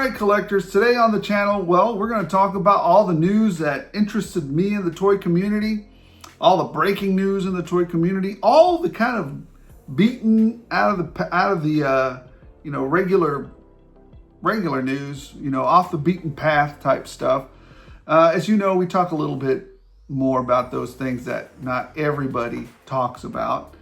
right, collectors, today on the channel, well, we're going to talk about all the news that interested me in the toy community, all the breaking news in the toy community, all the kind of beaten out of the regular news, off the beaten path type stuff. As you know, we talk a little bit more about those things that not everybody talks about.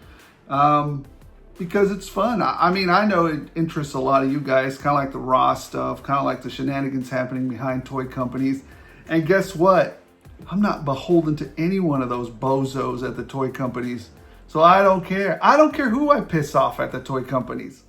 Because it's fun. I mean, I know it interests a lot of you guys, kind of like the raw stuff, kind of like the shenanigans happening behind toy companies. And guess what? I'm not beholden to any one of those bozos at the toy companies. So I don't care. I don't care who I piss off at the toy companies.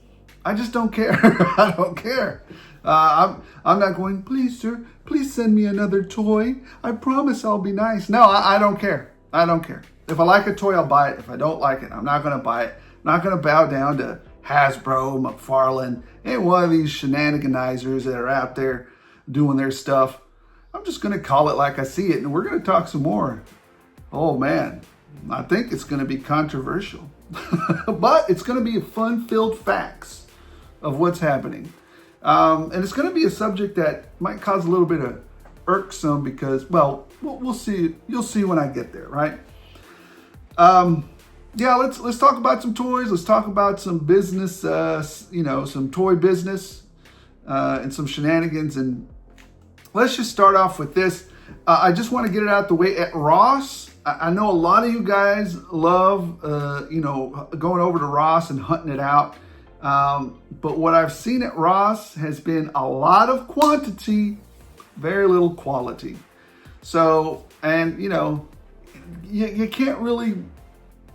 I just don't care. I don't care. I'm not going, please, sir, please send me another toy. I promise I'll be nice. No, I don't care. I don't care. If I like a toy, I'll buy it. If I don't like it, I'm not going to buy it. I'm not going to bow down to Hasbro, McFarlane, and one of these shenaniganizers that are out there doing their stuff. I'm just going to call it like I see it, and we're going to talk some more. Oh, man. I think it's going to be controversial. But it's going to be fun-filled facts of what's happening. And it's going to be a subject that might cause a little bit of irksome because, well, we'll see. You'll see when I get there, right? Yeah, let's talk about some toys. Let's talk about some business, some toy business and some shenanigans. And let's just start off with this. I just want to get it out the way. At Ross, I know a lot of you guys love, going over to Ross and hunting it out. But what I've seen at Ross has been a lot of quantity, very little quality. So, and you can't really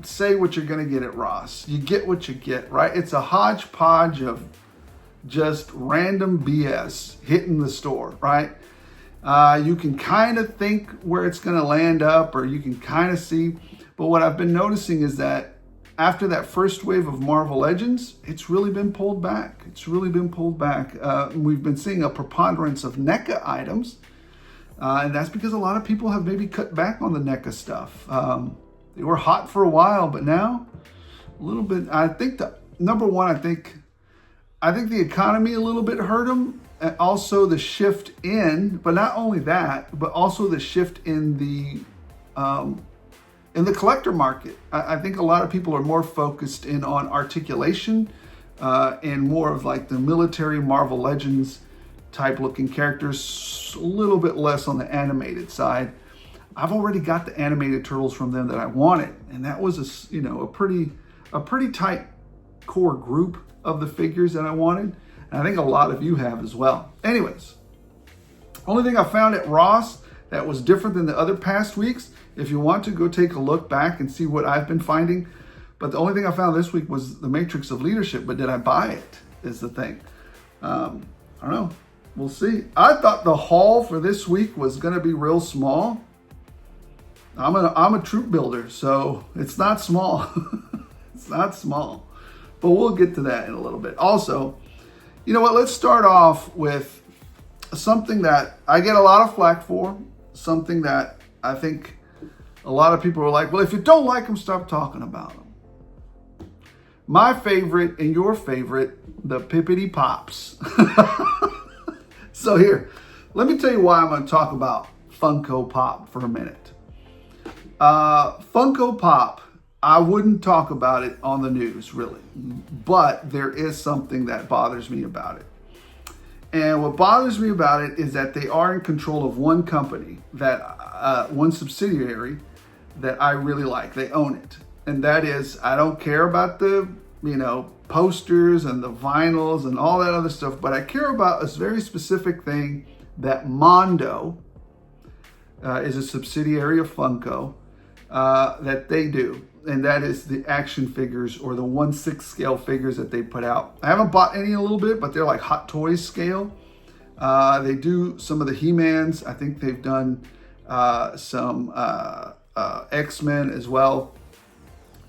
say what you're going to get at Ross. You get what you get, right? It's a hodgepodge of just random BS hitting the store, right? You can kind of think where it's going to land up, or you can kind of see. But what I've been noticing is that after that first wave of Marvel Legends, it's really been pulled back. It's really been pulled back. We've been seeing a preponderance of NECA items. And that's because a lot of people have maybe cut back on the NECA stuff. They were hot for a while, but now a little bit. I think number one, I think the economy a little bit hurt them. And also the shift in, but not only that, but also the shift in the collector market. I think a lot of people are more focused in on articulation and more of like the military Marvel Legends type looking characters, a little bit less on the animated side. I've already got the animated turtles from them that I wanted, and that was a pretty tight core group of the figures that I wanted, and I think a lot of you have as well. Anyways, only thing I found at Ross that was different than the other past weeks, if you want to go take a look back and see what I've been finding, but the only thing I found this week was the Matrix of Leadership. But did I buy it is the thing. I don't know. We'll see. I thought the haul for this week was going to be real small. I'm a troop builder, so it's not small. It's not small. But we'll get to that in a little bit. Also, you know what? Let's start off with something that I get a lot of flack for. Something that I think a lot of people are like, well, if you don't like them, stop talking about them. My favorite and your favorite, the Pippity Pops. So here, let me tell you why I'm going to talk about Funko Pop for a minute. Funko Pop, I wouldn't talk about it on the news, really. But there is something that bothers me about it. And what bothers me about it is that they are in control of one company, one subsidiary that I really like. They own it. And that is, I don't care about the, posters and the vinyls and all that other stuff, but I care about a very specific thing that Mondo is a subsidiary of Funko that they do. And that is the action figures, or the 1/6 scale figures that they put out. I haven't bought any in a little bit, but they're like Hot Toys scale. They do some of the He-Mans. I think they've done some X-Men as well.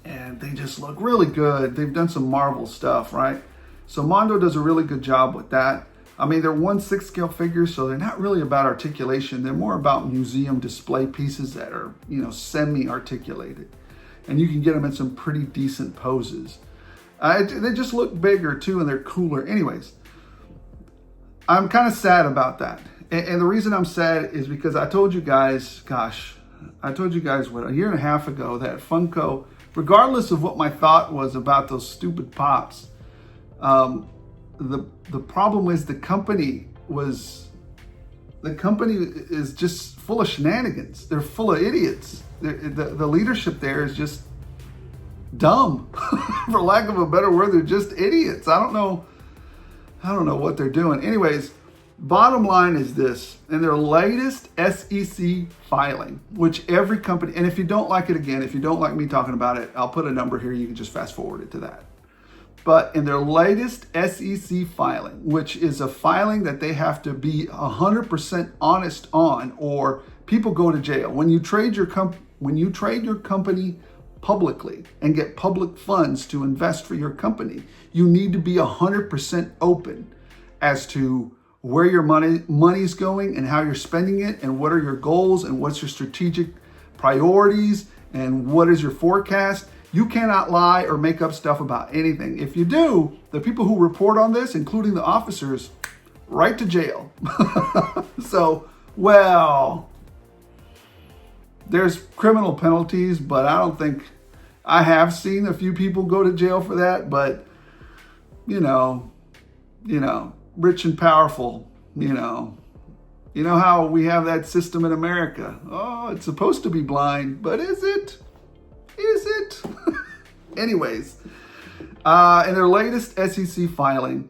And they just look really good. They've done some Marvel stuff, right? So Mondo does a really good job with that. I mean, they're 1/6 scale figures, so they're not really about articulation. They're more about museum display pieces that are, semi-articulated. And you can get them in some pretty decent poses. They just look bigger too, and they're cooler. Anyways, I'm kind of sad about that. And the reason I'm sad is because I told you guys, I told you guys what, a year and a half ago, that Funko, regardless of what my thought was about those stupid pops, the problem is the company is just full of shenanigans. They're full of idiots. The leadership there is just dumb, for lack of a better word. They're just idiots. I don't know what they're doing. Anyways, bottom line is this: in their latest SEC filing, which every company, and if you don't like it, again, if you don't like me talking about it, I'll put a number here. You can just fast forward it to that. But in their latest SEC filing, which is a filing that they have to be 100% honest on, or people go to jail. When you trade your company publicly and get public funds to invest for your company, you need to be 100% open as to where your money's going and how you're spending it, and what are your goals, and what's your strategic priorities, and what is your forecast. You cannot lie or make up stuff about anything. If you do, the people who report on this, including the officers, right to jail. So, well, there's criminal penalties, but I don't think, I have seen a few people go to jail for that, but you know, rich and powerful, you know how we have that system in America. Oh, it's supposed to be blind, but is it? Is it? Anyways, in their latest SEC filing,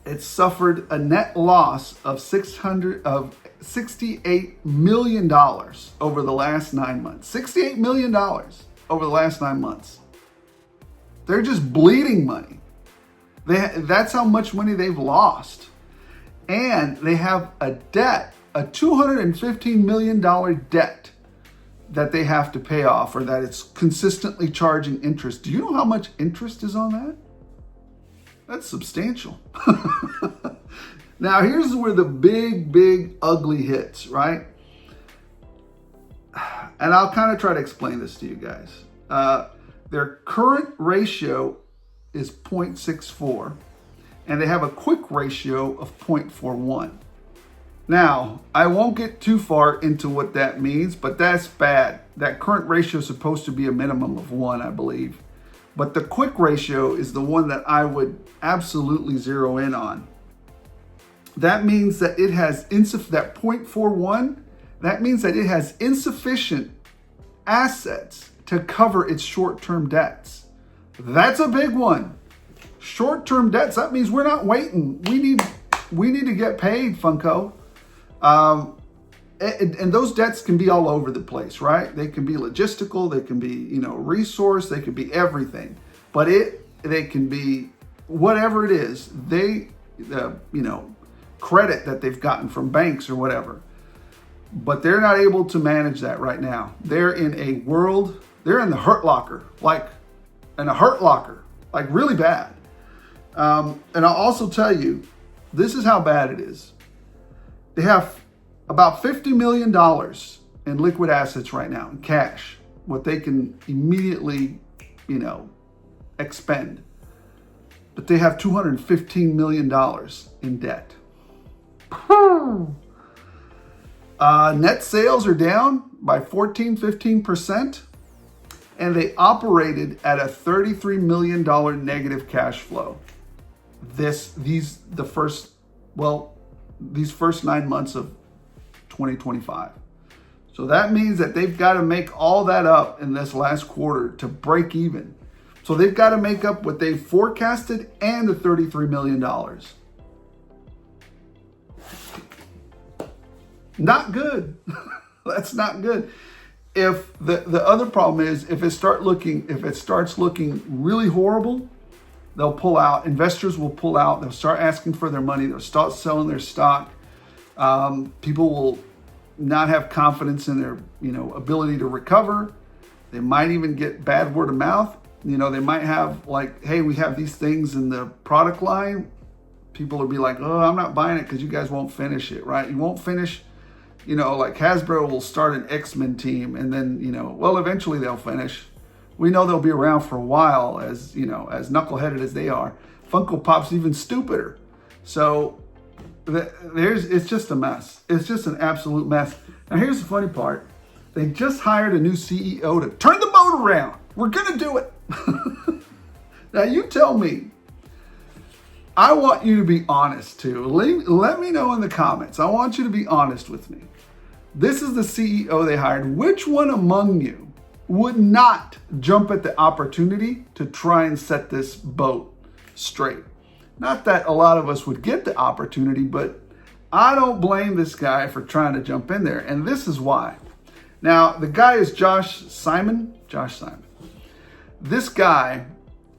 it suffered a net loss of $68 million over the last 9 months. $68 million over the last 9 months. They're just bleeding money. That's how much money they've lost. And they have a debt, a $215 million debt that they have to pay off, or that it's consistently charging interest. Do you know how much interest is on that? That's substantial. Now, here's where the big, ugly hits, right? And I'll kind of try to explain this to you guys. Their current ratio is 0.64, and they have a quick ratio of 0.41. Now, I won't get too far into what that means, but that's bad. That current ratio is supposed to be a minimum of 1, I believe. But the quick ratio is the one that I would absolutely zero in on. That means that it has that 0.41, that means that it has insufficient assets to cover its short-term debts. That's a big one. Short-term debts, that means we're not waiting. We need to get paid, Funko. And those debts can be all over the place, right? They can be logistical, they can be, resource, they can be everything. But they can be whatever it is. Credit that they've gotten from banks or whatever. But they're not able to manage that right now. They're in the hurt locker, like really bad. And I'll also tell you, this is how bad it is. They have about $50 million in liquid assets right now, in cash, what they can immediately, expend. But they have $215 million in debt. Net sales are down by 15%, and they operated at a $33 million negative cash flow. These first 9 months of 2025. So that means that they've got to make all that up in this last quarter to break even. So they've got to make up what they forecasted and the $33 million. Not good. That's not good. If the other problem is, if it starts looking really horrible, they'll pull out. Investors will pull out. They'll start asking for their money. They'll start selling their stock. People will not have confidence in their, ability to recover. They might even get bad word of mouth. They might have hey, we have these things in the product line. People will be like, oh, I'm not buying it because you guys won't finish it, right? You won't finish. Like Hasbro will start an X-Men team, and then, eventually they'll finish. We know they'll be around for a while, as knuckleheaded as they are. Funko Pop's even stupider. So it's just a mess. It's just an absolute mess. Now here's the funny part. They just hired a new CEO to turn the boat around. We're gonna do it. Now you tell me. I want you to be honest too. Let me know in the comments. I want you to be honest with me. This is the CEO they hired. Which one among you would not jump at the opportunity to try and set this boat straight? Not that a lot of us would get the opportunity, but I don't blame this guy for trying to jump in there. And this is why. Now, the guy is Josh Simon. This guy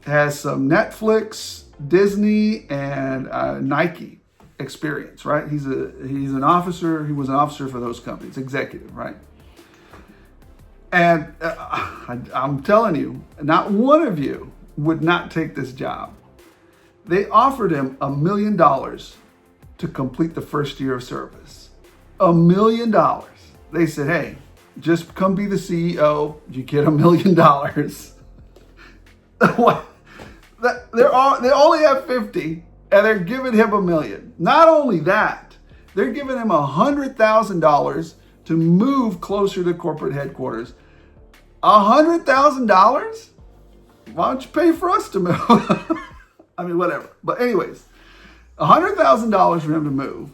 has some Netflix, Disney, and Nike experience, right? He's an officer. He was an officer for those companies, executive, right? And I'm telling you, not one of you would not take this job. They offered him $1 million to complete the first year of service. $1 million. They said, hey, just come be the CEO. You get $1 million. What? They only have 50, and they're giving him $1 million. Not only that, they're giving him $100,000 to move closer to corporate headquarters. $100,000? Why don't you pay for us to move? I mean, whatever. But anyways, $100,000 for him to move.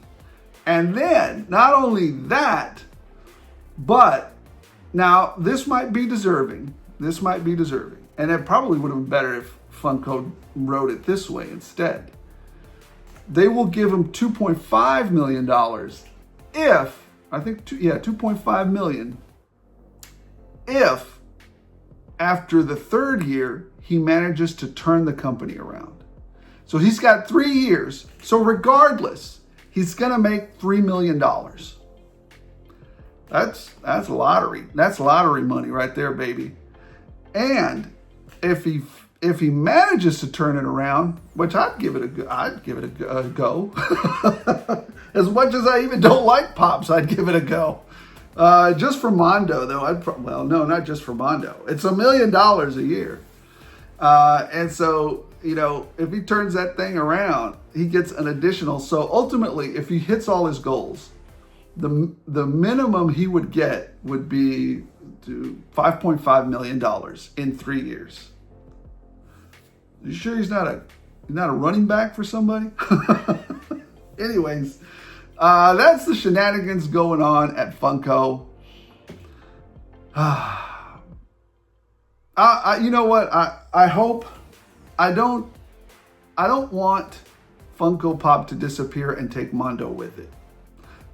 And then, not only that, but now this might be deserving. And it probably would have been better if Funko wrote it this way instead. They will give him $2.5 million if, $2.5 million if after the third year, he manages to turn the company around. So he's got 3 years. So regardless, he's going to make $3 million. That's lottery. That's lottery money right there, baby. And if he manages to turn it around, which I'd give it a go. As much as I even don't like Pops, I'd give it a go. Just for Mondo, though, no, not just for Mondo. It's $1 million a year. And so, if he turns that thing around, he gets an additional. So ultimately, if he hits all his goals, the minimum he would get would be to $5.5 million in 3 years. You sure he's not a running back for somebody? Anyways, that's the shenanigans going on at Funko. You know what? I hope I don't want Funko Pop to disappear and take Mondo with it.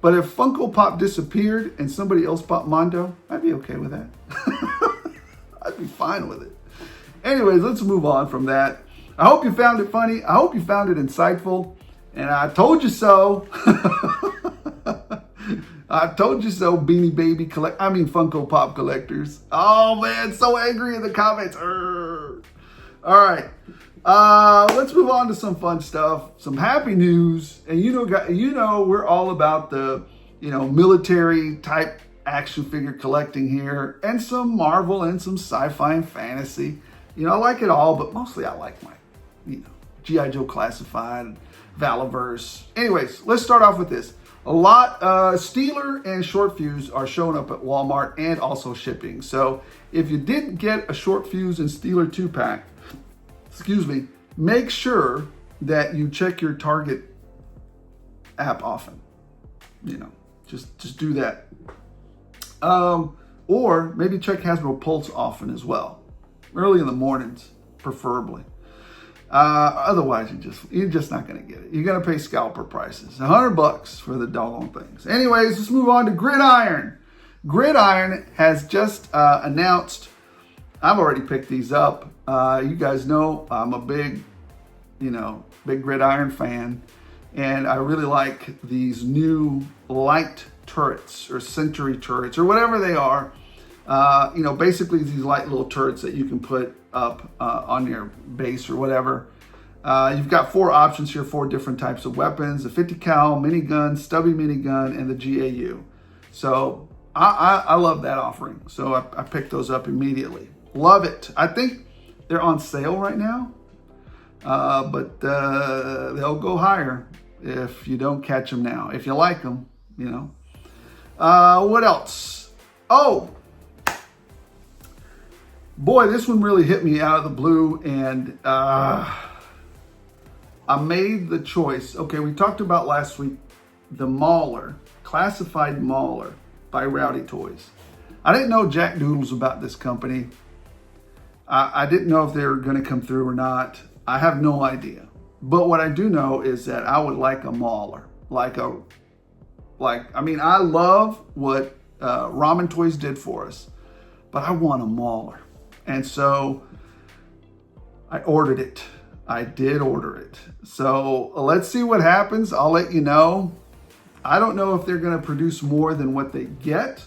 But if Funko Pop disappeared and somebody else bought Mondo, I'd be okay with that. I'd be fine with it. Anyways, let's move on from that. I hope you found it funny. I hope you found it insightful. And I told you so. I told you so, Beanie Baby Funko Pop collectors. Oh man, so angry in the comments. Arrgh. All right. Let's move on to some fun stuff, some happy news. And we're all about the, military type action figure collecting here, and some Marvel and some sci-fi and fantasy. I like it all, but mostly I like my, G.I. Joe Classified, Valaverse. Anyways, let's start off with this. A lot, Steeler and Short Fuse are showing up at Walmart and also shipping. So if you didn't get a Short Fuse and Steeler 2-pack, make sure that you check your Target app often. Just do that. Or maybe check Hasbro Pulse often as well. Early in the mornings, preferably. Otherwise, you're just not going to get it. You're going to pay scalper prices. $100 for the doggone things. Anyways, let's move on to Gridiron. Gridiron has just announced. I've already picked these up. You guys know I'm a big Gridiron fan, and I really like these new light turrets or sentry turrets or whatever they are. Basically these light little turrets that you can put up on your base or whatever. You've got 4 options here, 4 different types of weapons: the 50 cal minigun, stubby minigun, and the GAU. So I love that offering. So I picked those up immediately. Love it. I think they're on sale right now, but they'll go higher. if you don't catch them now. If you like them, you know. What else? Oh, boy, this one really hit me out of the blue, and I made the choice. Okay, we talked about last week the MAULER, classified MAULER by Rowdy Toys. I didn't know jack doodles about this company. I didn't know if they were going to come through or not. I have no idea. But what I do know is that I would like a MAULER. I mean, I love what Ramen Toys did for us, but I want a MAULER. And so I ordered it. I did order it. So let's see what happens. I'll let you know. I don't know if they're going to produce more than what they get,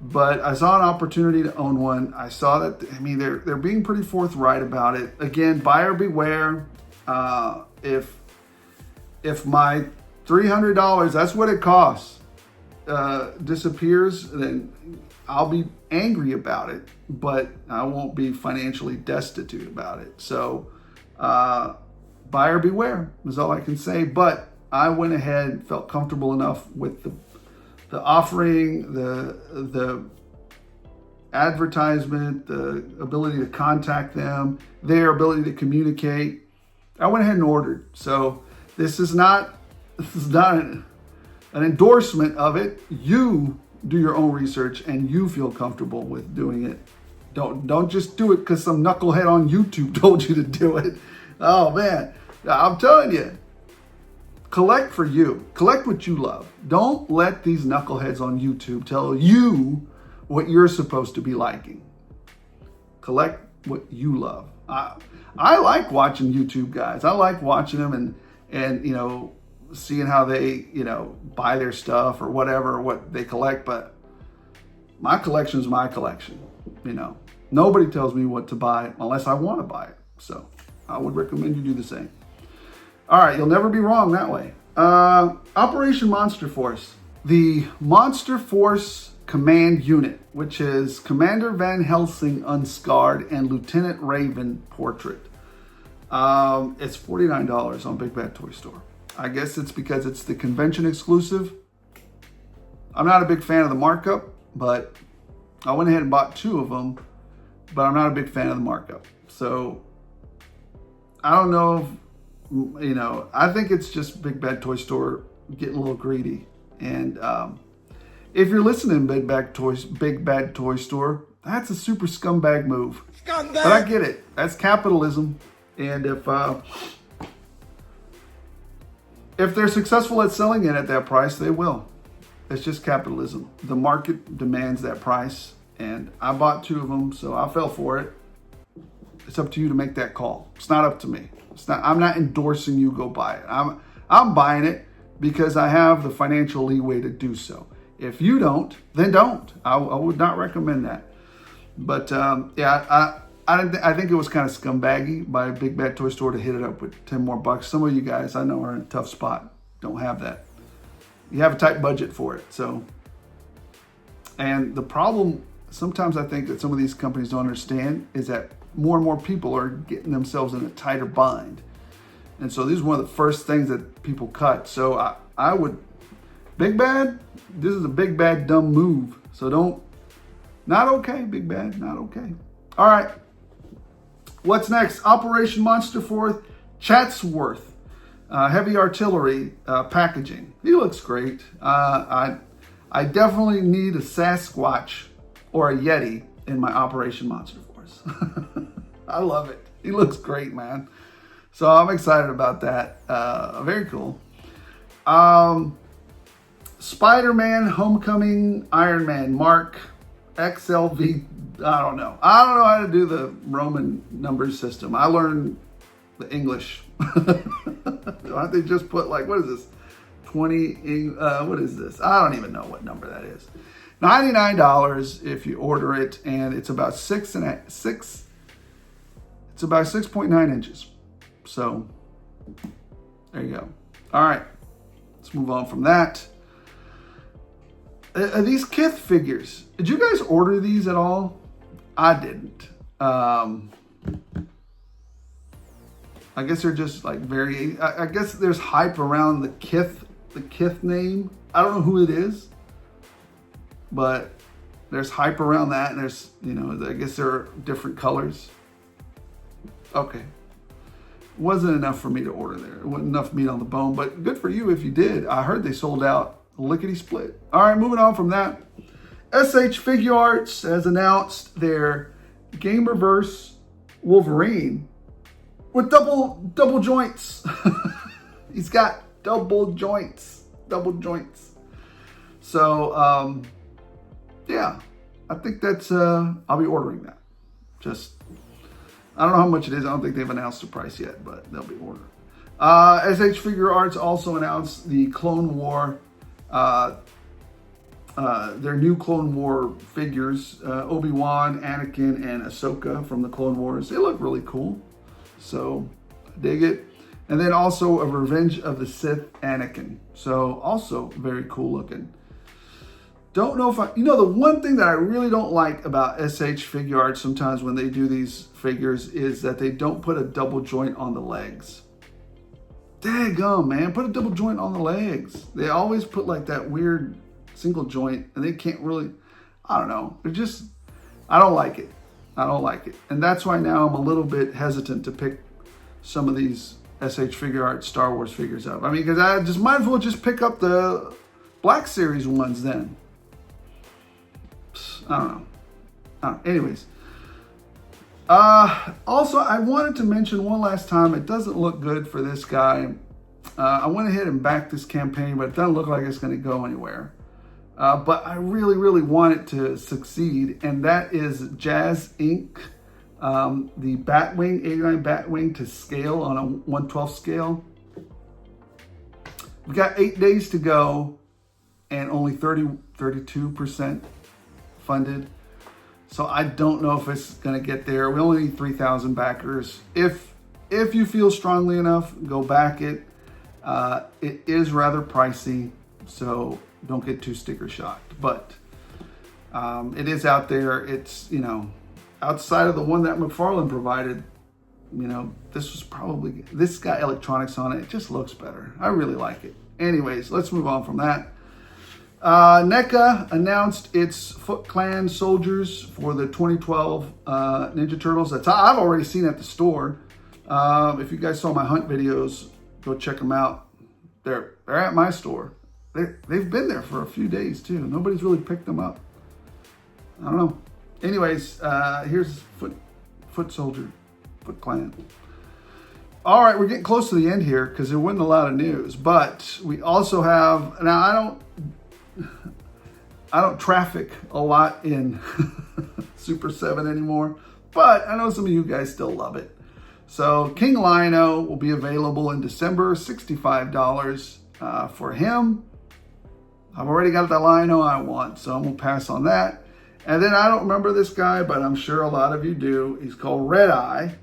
but I saw an opportunity to own one. I saw that, I mean, they're being pretty forthright about it. Again, buyer beware. If my $300, that's what it costs, disappears, then I'll be angry about it, but I won't be financially destitute about it. So buyer beware is all I can say. But I went ahead, felt comfortable enough with the offering, the advertisement, the ability to contact them, their ability to communicate. I went ahead and ordered. So this is not an endorsement of it. You do your own research and you feel comfortable with doing it. Don't just do it because some knucklehead on YouTube told you to do it. Oh man, I'm telling you, collect for you. Collect what you love. Don't let these knuckleheads on YouTube tell you what you're supposed to be liking. Collect what you love. I like watching YouTube guys. I like watching them and you know, seeing how they, you know, buy their stuff or whatever, what they collect. But my collection is my collection. You know, nobody tells me what to buy unless I want to buy it. So I would recommend you do the same. All right, you'll never be wrong that way. Operation Monster Force. The Monster Force Command Unit, which is Commander Van Helsing Unscarred and Lieutenant Raven Portrait. It's $49 on Big Bad Toy Store. I guess it's because it's the convention exclusive. I'm not a big fan of the markup, but I went ahead and bought 2 of them, but I'm not a big fan of the markup. So I don't know if, you know, I think it's just Big Bad Toy Store getting a little greedy. And if you're listening, Big Bad Toy Store, that's a super scumbag move. Scumbag. But I get it. That's capitalism. And if they're successful at selling it at that price, they will. It's just capitalism. The market demands that price. And I bought 2 of them, so I fell for it. It's up to you to make that call. It's not up to me. I'm not endorsing you go buy it. I'm buying it because I have the financial leeway to do so. If you don't, then don't. I would not recommend that. But yeah, I think it was kind of scumbaggy by Big Bad Toy Store to hit it up with 10 more bucks. Some of you guys I know are in a tough spot. Don't have that. You have a tight budget for it. So, and the problem sometimes I think that some of these companies don't understand is that more and more people are getting themselves in a tighter bind. And so this is one of the first things that people cut. So I would, Big Bad, this is a big bad dumb move. So not okay, Big Bad, not okay. All right. What's next? Operation Monster Force, Chatsworth, heavy artillery packaging. He looks great. I definitely need a Sasquatch or a Yeti in my Operation Monster Force. I love it. He looks great, man. So I'm excited about that. Very cool. Spider-Man Homecoming Iron Man Mark XLV. I don't know how to do the Roman numbers system. I learned the English. Aren't they just put like, what is this? 20, what is this? I don't even know what number that is. $99 if you order it, and it's about 6.9 inches. So there you go. All right, let's move on from that. These Kith figures, did you guys order these at all? I didn't. I guess they're just like very, I guess there's hype around the Kith name. I don't know who it is, but there's hype around that, and there's, you know, I guess there are different colors. Okay. Wasn't enough for me to order there. It wasn't enough meat on the bone, but good for you if you did. I heard they sold out lickety split. All right, moving on from that. SH Figure Arts has announced their Gamerverse Wolverine with double joints. He's got double joints. So, yeah, I think that's, I'll be ordering that. Just, I don't know how much it is. I don't think they've announced the price yet, but they'll be ordering. SH Figure Arts also announced the Clone War, their new Clone War figures, Obi-Wan, Anakin, and Ahsoka from the Clone Wars. They look really cool, so dig it. And then also a Revenge of the Sith Anakin, so also very cool looking. Don't know if you know, the one thing that I really don't like about SH Figure Arts sometimes when they do these figures is that they don't put a double joint on the legs. Daggum, man, put a double joint on the legs. They always put like that weird single joint, and they can't really, I don't know. They're just, I don't like it. And that's why now I'm a little bit hesitant to pick some of these SH Figure Arts Star Wars figures up. I mean, because I just might as well just pick up the Black Series ones then. I don't know. Anyways. Also, I wanted to mention one last time, it doesn't look good for this guy. I went ahead and backed this campaign, but it doesn't look like it's going to go anywhere. But I really, really want it to succeed, and that is Jazz Inc. The Batwing, 89 Batwing to scale on a 1/12 scale. We got 8 days to go, and only 32% funded. So I don't know if it's going to get there. We only need 3,000 backers. If you feel strongly enough, go back it. It is rather pricey, so don't get too sticker shocked. But it is out there. It's, you know, outside of the one that McFarlane provided, you know, this got electronics on it. It just looks better. I really like it. Anyways, let's move on from that. NECA announced its Foot Clan soldiers for the 2012 Ninja Turtles. That's I've already seen at the store. If you guys saw my hunt videos, go check them out. They're at my store. They've been there for a few days too. Nobody's really picked them up. I don't know. Anyways, here's Foot Soldier, Foot Clan. All right, we're getting close to the end here because there wasn't a lot of news, but we also have, now I don't traffic a lot in Super 7 anymore, but I know some of you guys still love it. So King Lion-O will be available in December, $65 for him. I've already got the Lion-O I want, so I'm gonna pass on that. And then I don't remember this guy, but I'm sure a lot of you do. He's called Red Eye,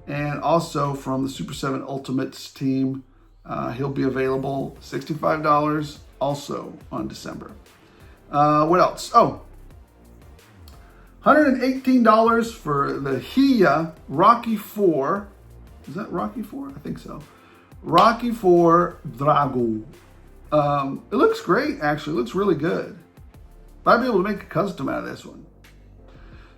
and also from the Super 7 Ultimates team, he'll be available $65 also on December. What else? Oh, $118 for the Hiya Rocky 4. Is that Rocky 4? I think so. Rocky 4 Drago. It looks great, actually. It looks really good. Might be able to make a custom out of this one.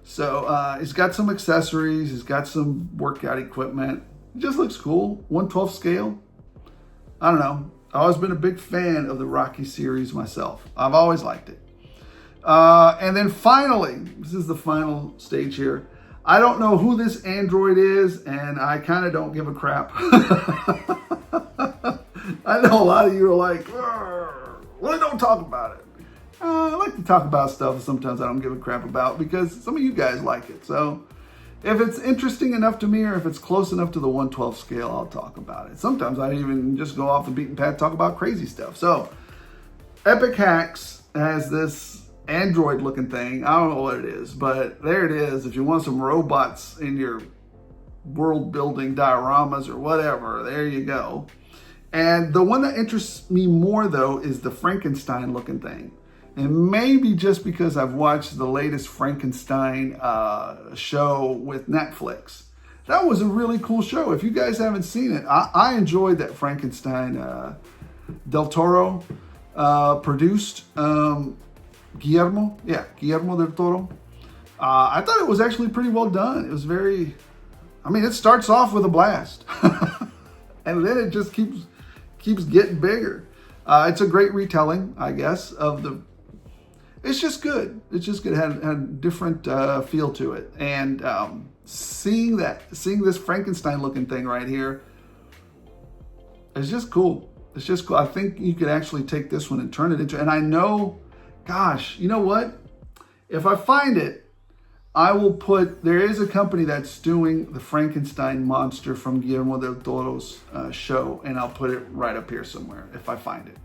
So it's got some accessories. It's got some workout equipment. It just looks cool. 1/12 scale. I don't know. I've always been a big fan of the Rocky series myself. I've always liked it. And then finally, this is the final stage here. I don't know who this android is, and I kind of don't give a crap. I know a lot of you are like, well, don't talk about it. I like to talk about stuff sometimes I don't give a crap about because some of you guys like it. So if it's interesting enough to me or if it's close enough to the 1/12 scale, I'll talk about it. Sometimes I even just go off the beaten path, talk about crazy stuff. So Epic Hacks has this android looking thing. I don't know what it is, but there it is. If you want some robots in your world building dioramas or whatever, there you go. And the one that interests me more though is the Frankenstein looking thing. And maybe just because I've watched the latest Frankenstein show with Netflix. that was a really cool show. If you guys haven't seen it, I enjoyed that Frankenstein Del Toro produced. Guillermo del Toro. I thought it was actually pretty well done. It was very, I mean, it starts off with a blast. And then it just keeps getting bigger. It's a great retelling, I guess, of the, it's just good. It's just good. It had a different feel to it. And seeing this Frankenstein looking thing right here, it's just cool. It's just cool. I think you could actually take this one and turn it into, and I know, gosh, you know what? If I find it, I will put, there is a company that's doing the Frankenstein monster from Guillermo del Toro's show, and I'll put it right up here somewhere if I find it.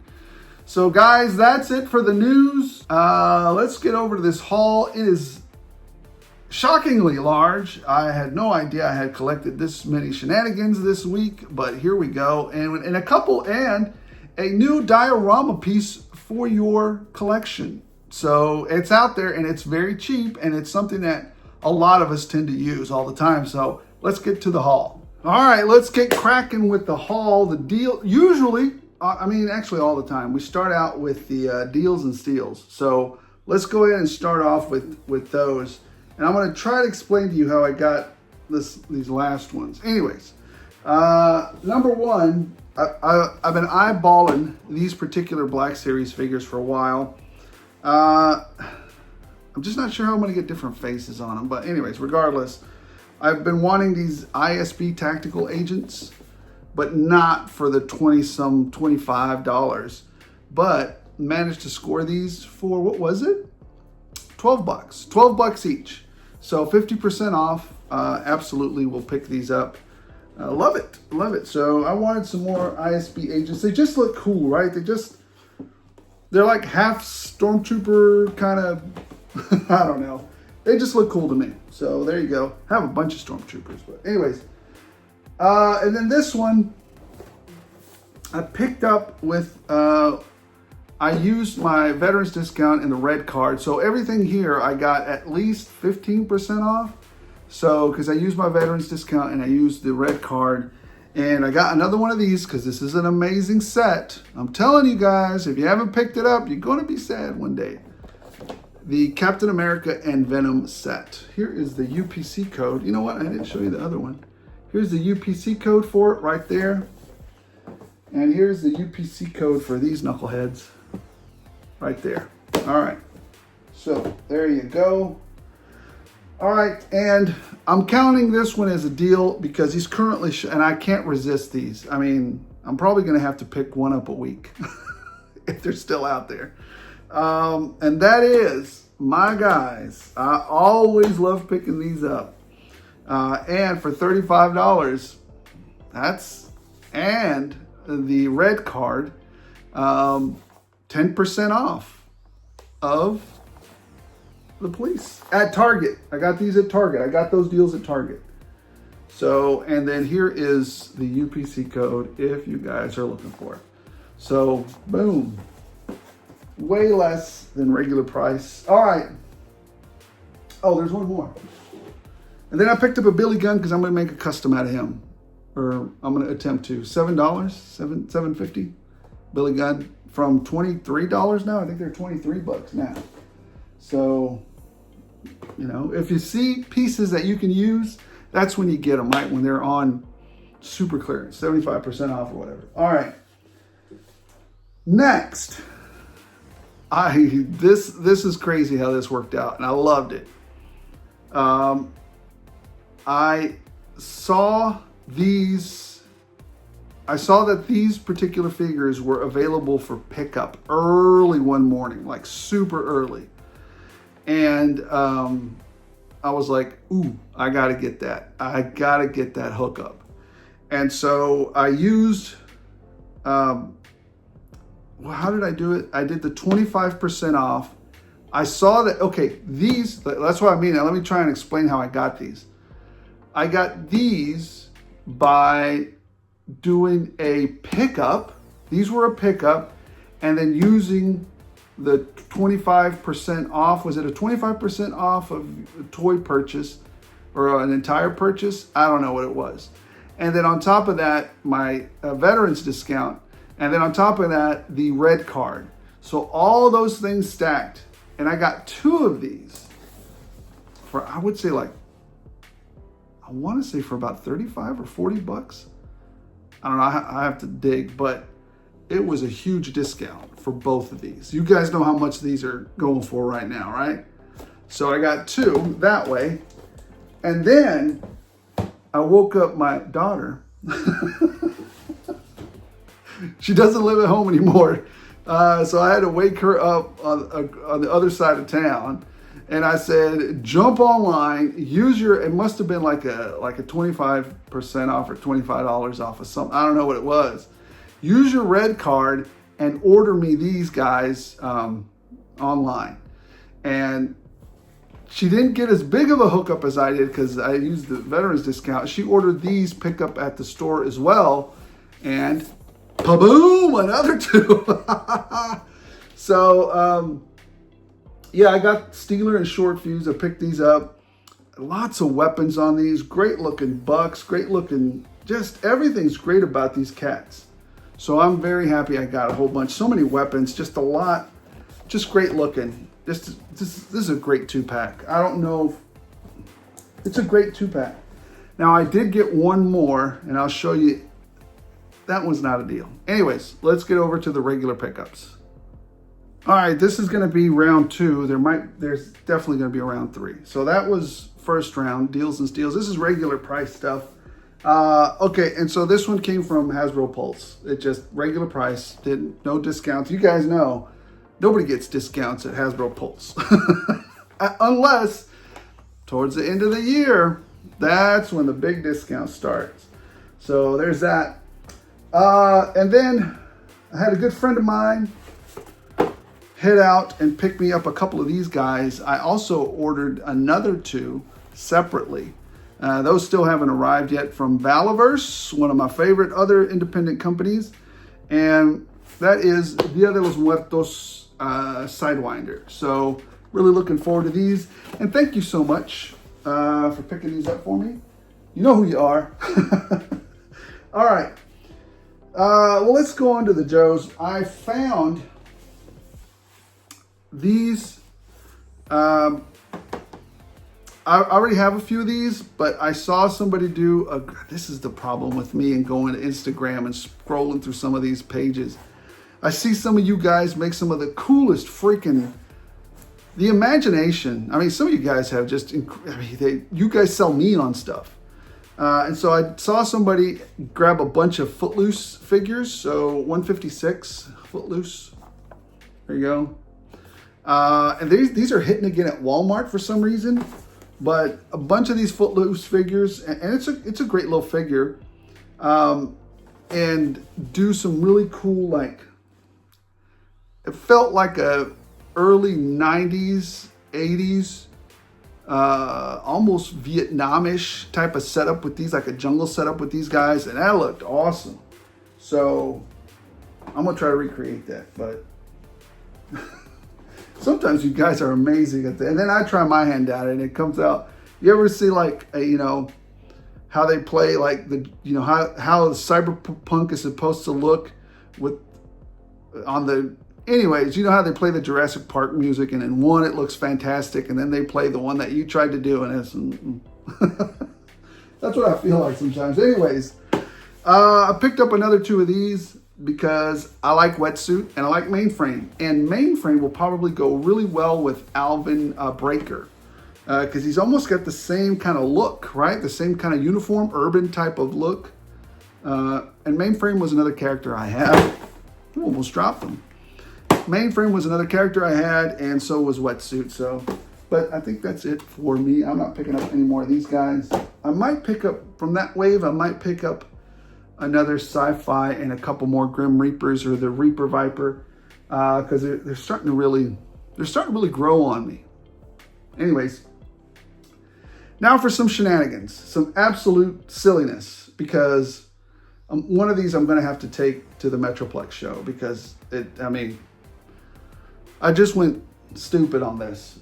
So guys, that's it for the news. Let's get over to this haul. It is shockingly large. I had no idea I had collected this many shenanigans this week, but here we go. And a new diorama piece for your collection. So it's out there and it's very cheap, and it's something that a lot of us tend to use all the time. So let's get to the haul. All right, let's get cracking with the haul. The deal, usually, actually all the time, we start out with the deals and steals. So let's go ahead and start off with those. And I'm going to try to explain to you how I got these last ones. Anyways, number one, I've been eyeballing these particular Black Series figures for a while. I'm just not sure how I'm going to get different faces on them. But anyways, regardless, I've been wanting these ISB tactical agents, but not for the $25, but managed to score these for, what was it? 12 bucks, 12 bucks each. So 50% off. Absolutely will pick these up. Love it. Love it. So I wanted some more ISB agents. They just look cool, right? They're like half stormtrooper kind of, I don't know. They just look cool to me. So there you go. I have a bunch of stormtroopers, but anyways. And then this one I picked up with, I used my veterans discount in the red card. So everything here I got at least 15% off. So, because I used my veterans discount and I used the red card. And I got another one of these because this is an amazing set. I'm telling you guys, if you haven't picked it up, you're going to be sad one day. The Captain America and Venom set. Here is the UPC code. You know what? I didn't show you the other one. Here's the UPC code for it right there. And here's the UPC code for these knuckleheads right there. All right. So there you go. All right, and I'm counting this one as a deal because he's currently, and I can't resist these. I mean, I'm probably gonna have to pick one up a week if they're still out there. And that is, my guys, I always love picking these up. And for $35, and the red card, 10% off of the police at Target. I got these at Target. I got those deals at Target. So, and then here is the UPC code if you guys are looking for it. So, boom. Way less than regular price. All right. Oh, there's one more. And then I picked up a Billy gun because I'm going to make a custom out of him. Or I'm going to attempt to. $7, $7.50. Billy gun from $23 now. I think they're 23 bucks now. So, you know, if you see pieces that you can use, that's when you get them, right? When they're on super clearance, 75% off or whatever. All right. Next, this is crazy how this worked out, and I loved it. I saw that these particular figures were available for pickup early one morning, like super early. And I was like, ooh, I gotta get that. I gotta get that hookup. And so I used, well, how did I do it? I did the 25% off. I saw that, okay, these, that's what I mean. Now let me try and explain how I got these. I got these by doing a pickup. These were a pickup, and then using the 25% off. Was it a 25% off of a toy purchase or an entire purchase. I don't know what it was. And then on top of that, my veterans discount. And then on top of that, the red card. So all those things stacked. And I got 2 of these for, I would say like, I want to say for about 35 or 40 bucks. I don't know, I have to dig, but it was a huge discount for both of these. You guys know how much these are going for right now, right? So I got 2 that way. And then I woke up my daughter. She doesn't live at home anymore. So I had to wake her up on the other side of town. And I said, jump online, use your, it must have been like a 25% off or $25 off of something. I don't know what it was. Use your red card and order me these guys online. And she didn't get as big of a hookup as I did because I used the veterans discount. She ordered these pickup at the store as well. And pa-boom, another 2. So, yeah, I got Steeler and Short Fuse. I picked these up. Lots of weapons on these. Great looking bucks. Great looking, just everything's great about these cats. So I'm very happy I got a whole bunch. So many weapons, just a lot. Just great looking. This is a great 2-pack. I don't know. It's a great 2-pack. Now I did get one more, and I'll show you. That one's not a deal. Anyways, let's get over to the regular pickups. All right, this is going to be round 2. There's definitely going to be a round 3. So that was first round, deals and steals. This is regular price stuff. Okay, and so this one came from Hasbro Pulse. It just regular price, no discounts. You guys know nobody gets discounts at Hasbro Pulse unless towards the end of the year. That's when the big discount starts. So there's that. And then I had a good friend of mine head out and pick me up a couple of these guys. I also ordered another 2 separately. Those still haven't arrived yet from Valaverse, one of my favorite other independent companies. And that is Dia de los Muertos Sidewinder. So really looking forward to these. And thank you so much for picking these up for me. You know who you are. All right. Well, let's go on to the Joes. I found these. I already have a few of these, but I saw somebody do this is the problem with me and going to Instagram and scrolling through some of these pages. I see some of you guys make some of the coolest freaking, the imagination. I mean, some of you guys have just, you guys sell me on stuff. And so I saw somebody grab a bunch of Footloose figures. So 156 Footloose. There you go. And these are hitting again at Walmart for some reason. But a bunch of these Footloose figures, and it's a great little figure. And do some really cool, like, it felt like a early 90s, 80s, almost Vietnamish type of setup with these, like a jungle setup with these guys, and that looked awesome. So I'm gonna try to recreate that, but sometimes you guys are amazing at that. And then I try my hand at it and it comes out. You ever see like how they play like how cyberpunk is supposed to look anyways, you know how they play the Jurassic Park music, and in one it looks fantastic, and then they play the one that you tried to do, and it's that's what I feel like sometimes. Anyways, I picked up another 2 of these because I like Wetsuit and I like Mainframe, and Mainframe will probably go really well with Alvin Breaker because he's almost got the same kind of look, right? The same kind of uniform, urban type of look. And Mainframe was another character I had. Almost dropped them. Mainframe was another character I had, and so was Wetsuit. So, but I think that's it for me. I'm not picking up any more of these guys. I might pick up from that wave. I might pick up another Sci-Fi and a couple more Grim Reapers or the Reaper Viper because they're starting to really grow on me. Anyways, now for some shenanigans, some absolute silliness, because one of these I'm going to have to take to the Metroplex show because I just went stupid on this.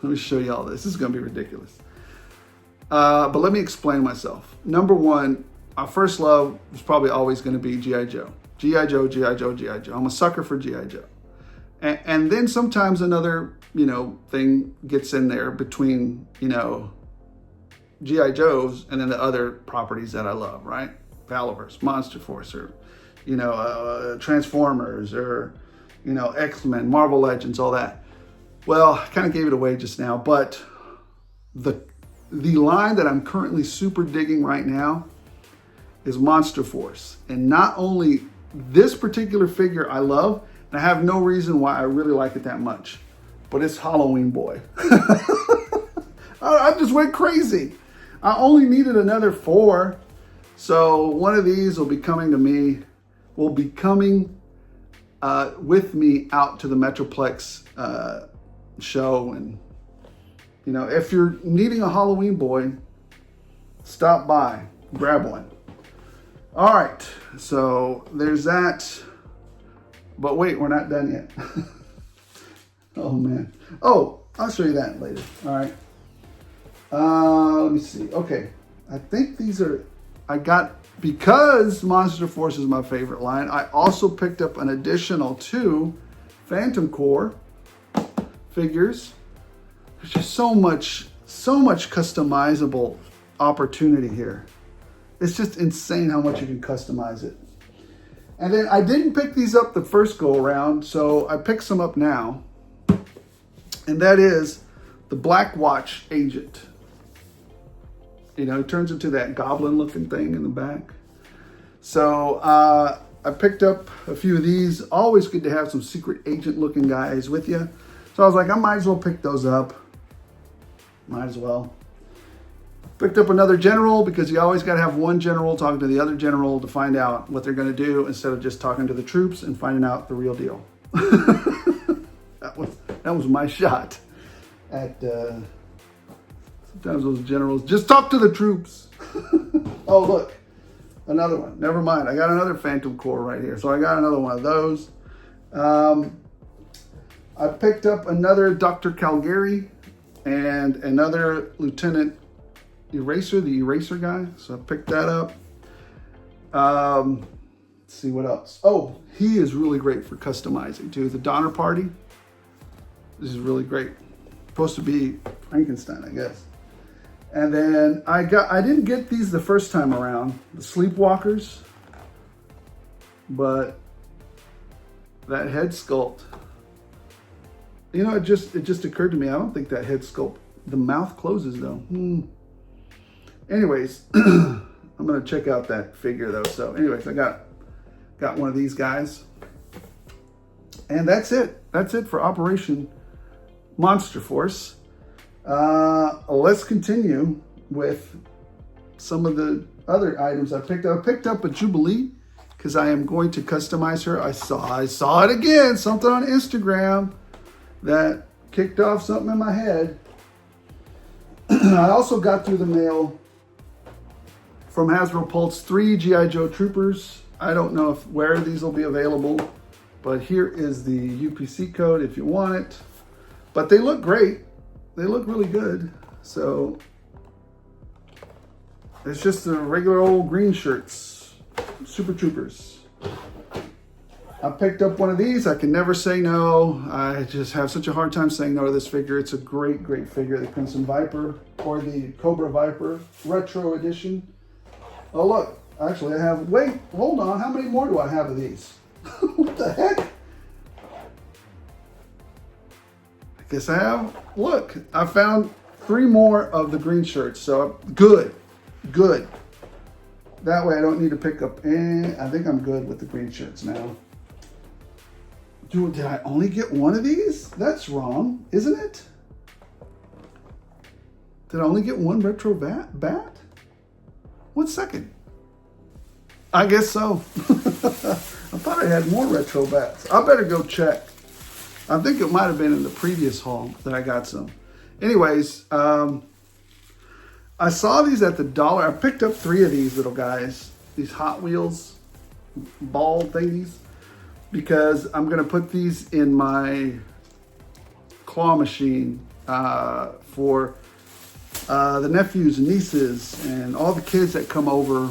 Let me show you all this. This is gonna be ridiculous. But let me explain myself. Number one, our first love is probably always gonna be G.I. Joe. G.I. Joe, G.I. Joe, G.I. Joe. I'm a sucker for G.I. Joe. And then sometimes another, thing gets in there between, G.I. Joes and then the other properties that I love, right? Valaverse, Monster Force, or, Transformers, or, X-Men, Marvel Legends, all that. Well, I kind of gave it away just now, but the line that I'm currently super digging right now is Monster Force. And not only this particular figure I love, and I have no reason why I really like it that much, but it's Halloween Boy. I just went crazy. I only needed another 4. So one of these will be coming to me, with me out to the Metroplex show. And, if you're needing a Halloween Boy, stop by, grab one. All right, so there's that. But wait, we're not done yet. Oh man. Oh, I'll show you that later. All right. Let me see. Okay. I think these are, because Monster Force is my favorite line, I also picked up an additional 2 Phantom Core figures. There's just so much customizable opportunity here. It's just insane how much you can customize it. And then I didn't pick these up the first go around, so I picked some up now. And that is the Black Watch Agent. It turns into that goblin looking thing in the back. So I picked up a few of these. Always good to have some secret agent looking guys with you. So I was like, I might as well pick those up. Might as well. Picked up another general, because you always got to have one general talking to the other general to find out what they're going to do, instead of just talking to the troops and finding out the real deal. That was my shot at sometimes those generals. Just talk to the troops. Oh, look, another one. Never mind. I got another Phantom Core right here. So I got another one of those. I picked up another Dr. Calgary and another Lieutenant Eraser, the Eraser guy. So I picked that up. Let's see what else. Oh, he is really great for customizing too. The Donner Party. This is really great. Supposed to be Frankenstein, I guess. And then I didn't get these the first time around, the Sleepwalkers, but that head sculpt, it just occurred to me, I don't think that head sculpt, the mouth closes though. Anyways, I'm gonna check out that figure though. So anyways, I got one of these guys. And that's it. That's it for Operation Monster Force. Let's continue with some of the other items I picked up. I picked up a Jubilee because I am going to customize her. I saw it again, something on Instagram that kicked off something in my head. I also got through the mail from Hasbro Pulse 3 G.I. Joe Troopers. I don't know where these will be available, but here is the UPC code if you want it. But they look great. They look really good. So it's just the regular old green shirts, Super Troopers. I picked up one of these. I can never say no. I just have such a hard time saying no to this figure. It's a great, great figure. The Crimson Viper, or the Cobra Viper Retro Edition. Oh, look. Actually, I have... Wait, hold on. How many more do I have of these? What the heck? I guess I have... Look, I found 3 more of the green shirts. So, good. Good. That way I don't need to pick up any... I think I'm good with the green shirts now. Dude, did I only get one of these? That's wrong, isn't it? Did I only get one retro bat? 1 second. I guess so. I thought I had more retro bats. I better go check. I think it might have been in the previous haul that I got some. Anyways, I saw these at the dollar. I picked up 3 of these little guys. These Hot Wheels ball thingies. Because I'm going to put these in my claw machine for the nephews and nieces and all the kids that come over.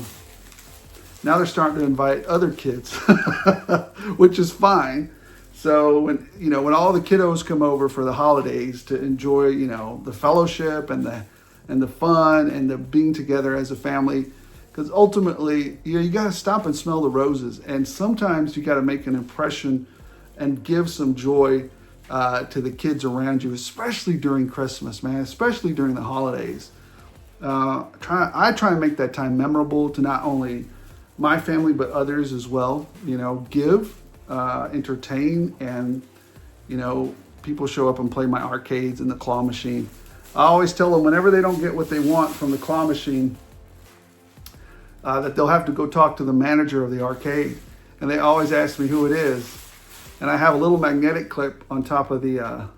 Now they're starting to invite other kids, which is fine. So when all the kiddos come over for the holidays to enjoy, the fellowship and the fun and the being together as a family, because ultimately, you got to stop and smell the roses. And sometimes you got to make an impression and give some joy to the kids around you, especially during Christmas, man, especially during the holidays. I try and make that time memorable to not only my family, but others as well. Give, entertain, and, people show up and play my arcades and the claw machine. I always tell them whenever they don't get what they want from the claw machine, that they'll have to go talk to the manager of the arcade. And they always ask me who it is. And I have a little magnetic clip on top of the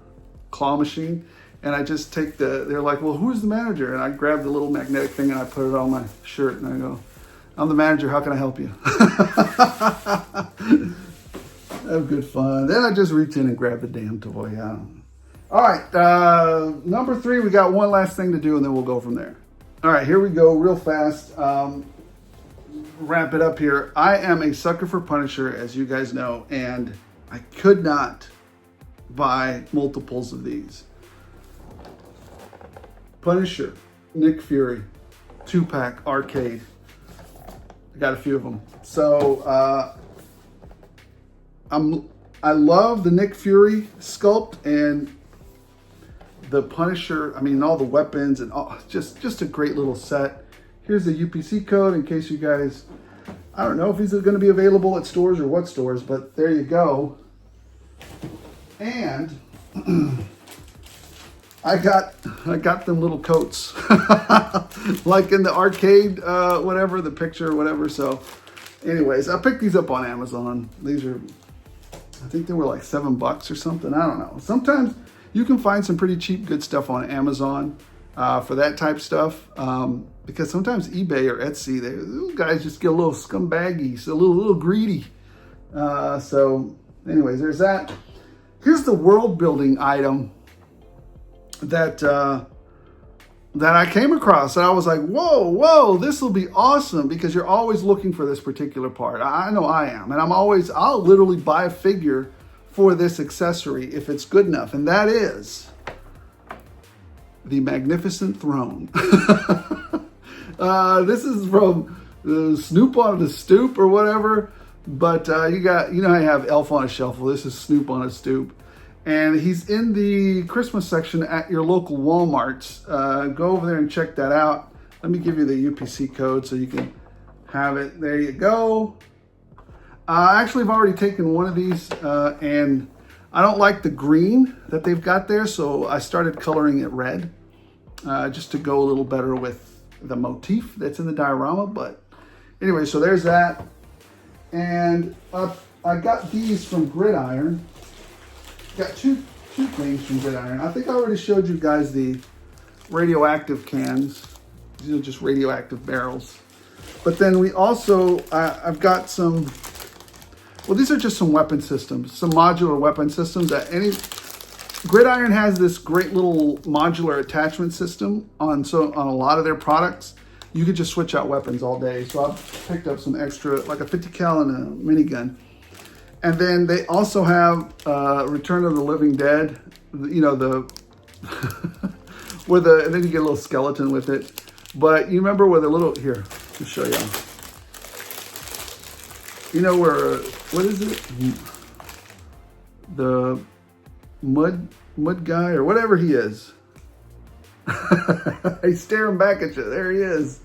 claw machine. And I just take they're like, well, who's the manager? And I grab the little magnetic thing and I put it on my shirt and I go, I'm the manager, how can I help you? Have good fun. Then I just reach in and grab the damn toy. Yeah. All right, number 3, we got one last thing to do and then we'll go from there. All right, here we go real fast. Wrap it up here. I am a sucker for Punisher, as you guys know, and I could not buy multiples of these. Punisher, Nick Fury, 2-pack arcade. I got a few of them. So I love the Nick Fury sculpt and the Punisher. I mean, all the weapons and just a great little set. Here's the UPC code in case you guys, I don't know if these are going to be available at stores or what stores, but there you go. And I got them little coats, like in the arcade, whatever, the picture or whatever. So anyways, I picked these up on Amazon. These are, I think they were like $7 or something. I don't know. Sometimes you can find some pretty cheap, good stuff on Amazon for that type stuff. Because sometimes eBay or Etsy, those guys just get a little scumbaggy, so a little greedy. So anyways, there's that. Here's the world building item that I came across, and I was like, whoa, this will be awesome, because you're always looking for this particular part. I know I am, and I'll literally buy a figure for this accessory if it's good enough, and that is the Magnificent Throne. This is from Snoop on the Stoop or whatever, but you know how you have Elf on a Shelf. Well, this is Snoop on a Stoop. And he's in the Christmas section at your local Walmarts. Go over there and check that out. Let me give you the UPC code so you can have it. There you go. Actually, I've already taken one of these, and I don't like the green that they've got there, so I started coloring it red, just to go a little better with the motif that's in the diorama. But anyway, so there's that. And I got these from Gridiron. Got two things from Gridiron. I think I already showed you guys the radioactive cans. These are just radioactive barrels. But then we also, I've got some, well, these are just some weapon systems, some modular weapon systems that Gridiron has this great little modular attachment system on a lot of their products. You could just switch out weapons all day. So I've picked up some extra, like a 50 cal and a minigun. And then they also have Return of the Living Dead, you know, and then you get a little skeleton with it. But you remember where the little, here, to show you. You know where, what is it? The mud guy or whatever he is. He's staring back at you. There he is.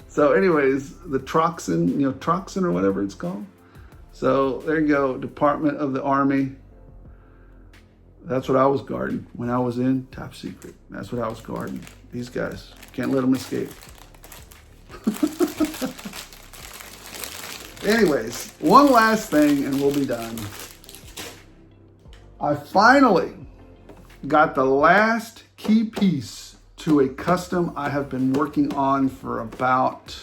So anyways, the Troxin or whatever it's called. So there you go, Department of the Army. That's what I was guarding when I was in Top Secret. That's what I was guarding. These guys, can't let them escape. Anyways, one last thing and we'll be done. I finally got the last key piece to a custom I have been working on for about,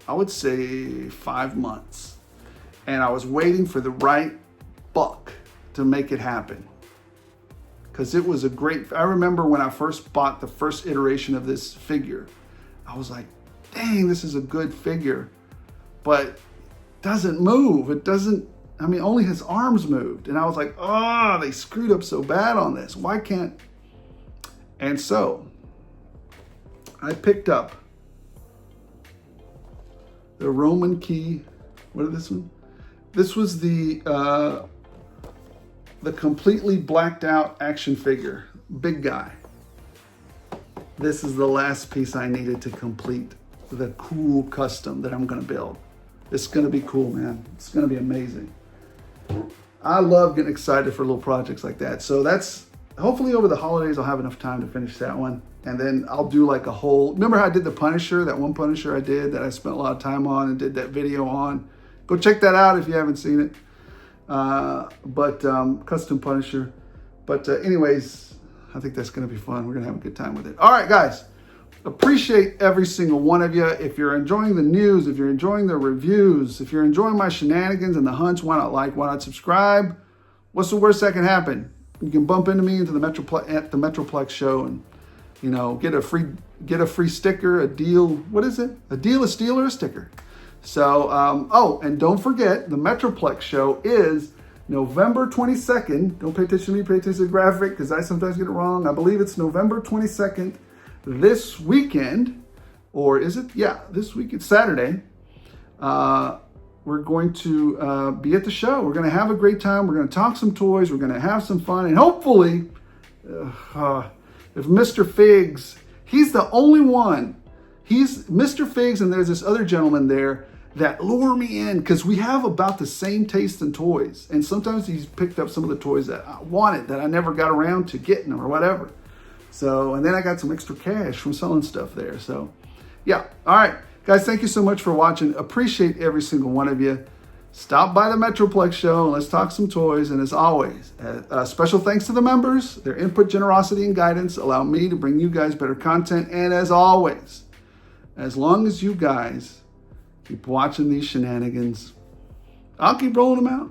I would say 5 months. And I was waiting for the right buck to make it happen. because it was a great, I remember when I first bought the first iteration of this figure, I was like, dang, this is a good figure, but it doesn't move. It doesn't, I mean, only his arms moved. And I was like, oh, they screwed up so bad on this. Why can't, and so I picked up the Roman key. What is this one? This was the completely blacked out action figure, big guy. This is the last piece I needed to complete the cool custom that I'm gonna build. It's gonna be cool, man. It's gonna be amazing. I love getting excited for little projects like that. So that's, hopefully over the holidays, I'll have enough time to finish that one. And then I'll do like a whole, remember how I did the Punisher, that one Punisher I did that I spent a lot of time on and did that video on. Go check that out if you haven't seen it. Custom Punisher. But anyways, I think that's gonna be fun. We're gonna have a good time with it. All right, guys. Appreciate every single one of you. If you're enjoying the news, if you're enjoying the reviews, if you're enjoying my shenanigans and the hunts, why not like, why not subscribe? What's the worst that can happen? You can bump into me into the at the Metroplex show and, you know, get a free sticker, a deal. What is it? A deal, a steal, or a sticker. So, oh, and don't forget, the Metroplex show is November 22nd. Don't pay attention to me, pay attention to the graphic because I sometimes get it wrong. I believe it's November 22nd. This weekend, or is it? Yeah, this weekend, Saturday, we're going to be at the show. We're going to have a great time. We're going to talk some toys. We're going to have some fun. And hopefully, if Mr. Figs, he's the only one. He's Mr. Figs, and there's this other gentleman there that lure me in because we have about the same taste in toys. And sometimes he's picked up some of the toys that I wanted that I never got around to getting them or whatever. So, and then I got some extra cash from selling stuff there. So, yeah. All right, guys, thank you so much for watching. Appreciate every single one of you. Stop by the Metroplex show and let's talk some toys. And as always, special thanks to the members. Their input, generosity, and guidance allow me to bring you guys better content. And as always, as long as you guys keep watching these shenanigans, I'll keep rolling them out.